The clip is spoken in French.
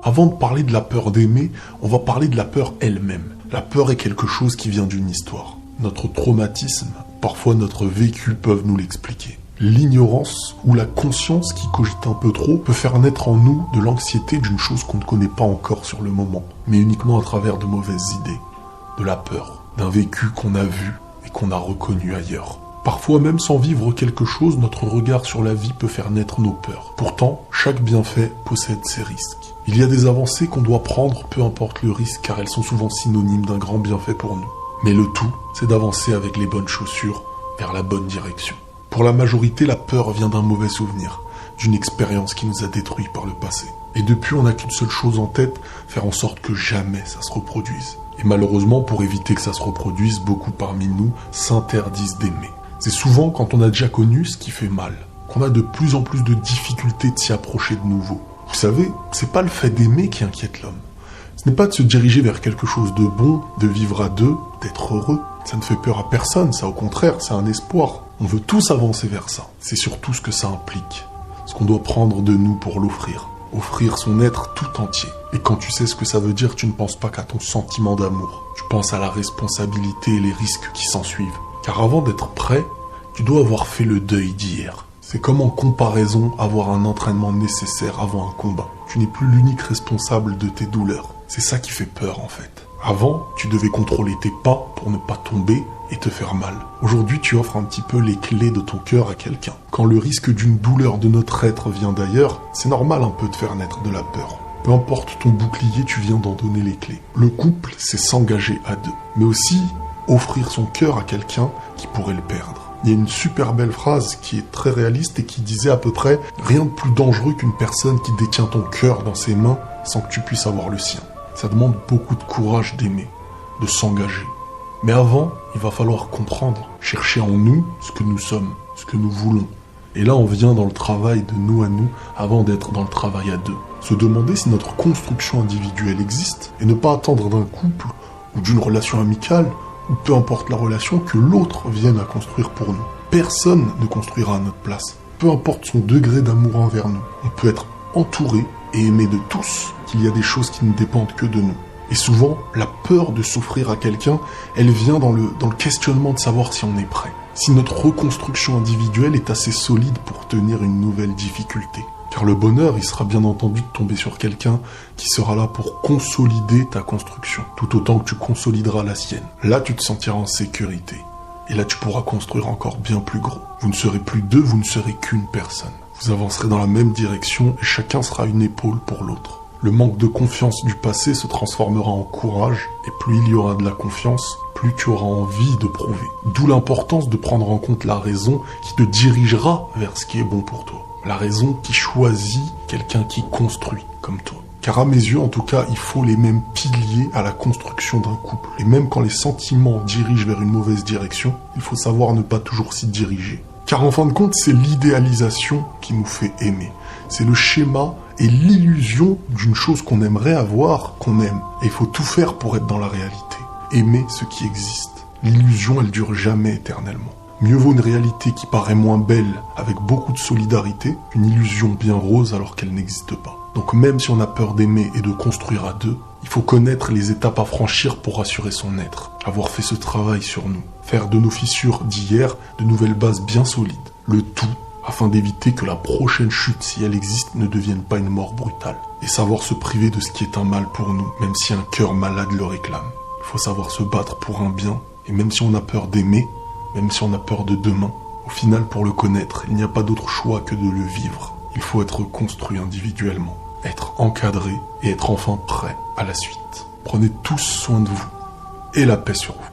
Avant de parler de la peur d'aimer, on va parler de la peur elle-même. La peur est quelque chose qui vient d'une histoire. Notre traumatisme, parfois notre vécu peuvent nous l'expliquer. L'ignorance ou la conscience qui cogite un peu trop peut faire naître en nous de l'anxiété d'une chose qu'on ne connaît pas encore sur le moment, mais uniquement à travers de mauvaises idées, de la peur, d'un vécu qu'on a vu et qu'on a reconnu ailleurs. Parfois même sans vivre quelque chose, notre regard sur la vie peut faire naître nos peurs. Pourtant, chaque bienfait possède ses risques. Il y a des avancées qu'on doit prendre, peu importe le risque, car elles sont souvent synonymes d'un grand bienfait pour nous. Mais le tout, c'est d'avancer avec les bonnes chaussures vers la bonne direction. Pour la majorité, la peur vient d'un mauvais souvenir, d'une expérience qui nous a détruits par le passé. Et depuis, on n'a qu'une seule chose en tête, faire en sorte que jamais ça se reproduise. Et malheureusement, pour éviter que ça se reproduise, beaucoup parmi nous s'interdisent d'aimer. C'est souvent quand on a déjà connu ce qui fait mal, qu'on a de plus en plus de difficultés de s'y approcher de nouveau. Vous savez, c'est pas le fait d'aimer qui inquiète l'homme. Ce n'est pas de se diriger vers quelque chose de bon, de vivre à deux, d'être heureux. Ça ne fait peur à personne, ça au contraire, c'est un espoir. On veut tous avancer vers ça. C'est surtout ce que ça implique. Ce qu'on doit prendre de nous pour l'offrir. Offrir son être tout entier. Et quand tu sais ce que ça veut dire, tu ne penses pas qu'à ton sentiment d'amour. Tu penses à la responsabilité et les risques qui s'ensuivent. Car avant d'être prêt, tu dois avoir fait le deuil d'hier. C'est comme en comparaison avoir un entraînement nécessaire avant un combat. Tu n'es plus l'unique responsable de tes douleurs. C'est ça qui fait peur en fait. Avant, tu devais contrôler tes pas pour ne pas tomber et te faire mal. Aujourd'hui, tu offres un petit peu les clés de ton cœur à quelqu'un. Quand le risque d'une douleur de notre être vient d'ailleurs, c'est normal un peu de faire naître de la peur. Peu importe ton bouclier, tu viens d'en donner les clés. Le couple, c'est s'engager à deux. Mais aussi, offrir son cœur à quelqu'un qui pourrait le perdre. Il y a une super belle phrase qui est très réaliste et qui disait à peu près « Rien de plus dangereux qu'une personne qui détient ton cœur dans ses mains sans que tu puisses avoir le sien ». Ça demande beaucoup de courage d'aimer, de s'engager. Mais avant, il va falloir comprendre, chercher en nous ce que nous sommes, ce que nous voulons. Et là, on vient dans le travail de nous à nous avant d'être dans le travail à deux. Se demander si notre construction individuelle existe et ne pas attendre d'un couple ou d'une relation amicale ou peu importe la relation que l'autre vienne à construire pour nous. Personne ne construira à notre place. Peu importe son degré d'amour envers nous. On peut être entouré et aimé de tous, qu'il y a des choses qui ne dépendent que de nous. Et souvent, la peur de s'offrir à quelqu'un, elle vient dans le questionnement de savoir si on est prêt. Si notre reconstruction individuelle est assez solide pour tenir une nouvelle difficulté. Car le bonheur, il sera bien entendu de tomber sur quelqu'un qui sera là pour consolider ta construction, tout autant que tu consolideras la sienne. Là, tu te sentiras en sécurité. Et là, tu pourras construire encore bien plus gros. Vous ne serez plus deux, vous ne serez qu'une personne. Vous avancerez dans la même direction et chacun sera une épaule pour l'autre. Le manque de confiance du passé se transformera en courage, et plus il y aura de la confiance, plus tu auras envie de prouver. D'où l'importance de prendre en compte la raison qui te dirigera vers ce qui est bon pour toi. La raison qui choisit quelqu'un qui construit comme toi. Car à mes yeux, en tout cas, il faut les mêmes piliers à la construction d'un couple. Et même quand les sentiments dirigent vers une mauvaise direction, il faut savoir ne pas toujours s'y diriger. Car en fin de compte, c'est l'idéalisation qui nous fait aimer. C'est le schéma et l'illusion d'une chose qu'on aimerait avoir, qu'on aime. Et il faut tout faire pour être dans la réalité. Aimer ce qui existe. L'illusion, elle dure jamais éternellement. Mieux vaut une réalité qui paraît moins belle, avec beaucoup de solidarité, qu'une illusion bien rose alors qu'elle n'existe pas. Donc même si on a peur d'aimer et de construire à deux, il faut connaître les étapes à franchir pour assurer son être, avoir fait ce travail sur nous, faire de nos fissures d'hier de nouvelles bases bien solides, le tout afin d'éviter que la prochaine chute, si elle existe, ne devienne pas une mort brutale, et savoir se priver de ce qui est un mal pour nous, même si un cœur malade le réclame. Il faut savoir se battre pour un bien, et même si on a peur d'aimer, même si on a peur de demain, au final pour le connaître, il n'y a pas d'autre choix que de le vivre. Il faut être construit individuellement, être encadré et être enfin prêt à la suite. Prenez tous soin de vous et la paix sur vous.